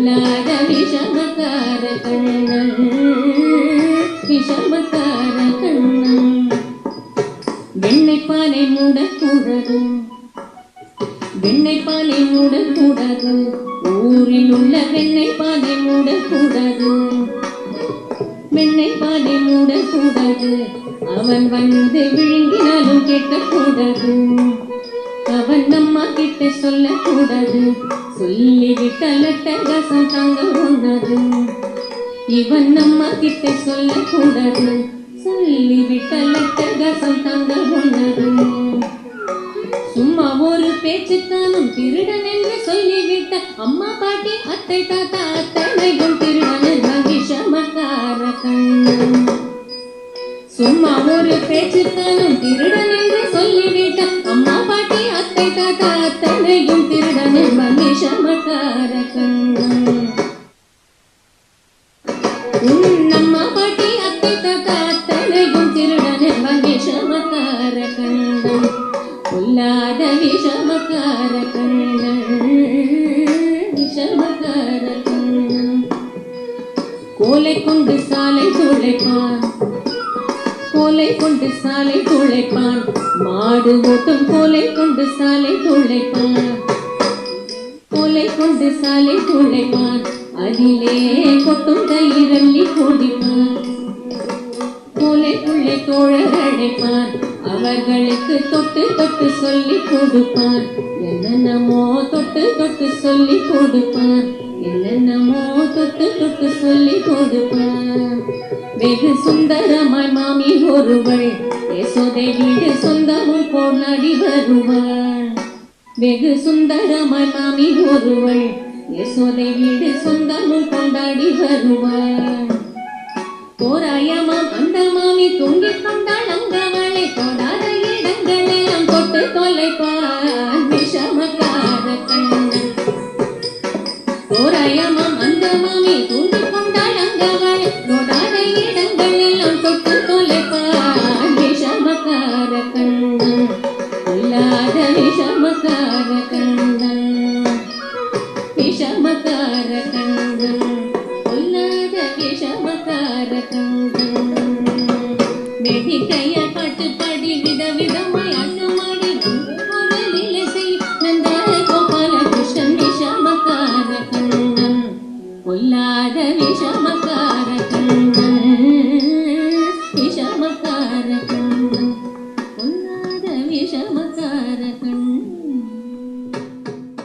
பொல்லாத விஷமக்கார கண்ணன் விஷமக்கார கண்ணன் வெண்ணெய் பாலை மூடக்கூடாது வெண்ணெய் பாலை மூடக்கூடாது ஊரில் உள்ள வெண்ணெய் பாலை மூடக்கூடாது வெண்ணெய் பாலை மூடக்கூடாது அவன் வந்து விழுங்கினாலும் கேட்கக்கூடாது அவன் அம்மா கிட்ட சொல்லக்கூடாது சொல்லிவிட்டால் அட்டகாசம் தாங்க ஒண்ணாது இவன் அம்மா கிட்ட சொல்லக்கூடாது சொல்லிவிட்டால் அட்டகாசம் தாங்க ஒண்ணாது சும்மா ஒரு பேச்சுத்தானும் திருடன் என்று சொல்லிவிட்ட அம்மா பாட்டி அத்தை தாத்தா அத்தனையும் திருடன் விஷமக்கார கண்ணன் சும்மா ஒரு பேச்சுத்தானும் திருடன் என்று சொல்லிவிட்ட அம்மா பாட்டி அத்தை தாத்தா அத்தனையும் திருடன் விஷமக்கார கண்ணன் அம்மா பாட்டி அத்தை தாத்தா அத்தனையும் திருடன் விஷமக்கார கண்ணன் பொல்லாத விஷமக்கார கண்ணன் விஷமக்கார கண்ணன் கோலை கொண்டு சாலை துளைப்பான் கோலை கொண்டு சாலை துளைப்பான் மாடு ஓட்டும் கோலை கொண்டு சாலை துளைப்பான் கோலை கொண்டு சாலை துளைப்பான் அதிலே கொட்டும் தயிரள்ளி குடிப்பான் கோலைக்குள்ளே தோழர் அழைப்பான் அவர்களுக்கு தொட்டு தொட்டு சொல்லி கொடுப்பான் என்னென்னமோ தொட்டு தொட்டு சொல்லி கொடுப்பான் என்னென்னமோ தொட்டு தொட்டு சொல்லி கொடுப்பான் வெகு சுந்தரமாய் மாமி ஒருவள் யசோதை வீடு சொந்தமும் கொண்டாடி வருவாள் வெகு சுந்தரமாய் மாமி ஒருவள் யசோதை வீடு சொந்தமும் கொண்டாடி வருவாள் தோராயமாம் அந்த மாமி தூங்கிக் கொண்டாள் அங்கவளை தொடாத இடங்களெல்லாம் தொட்டு தொலைப்பாள்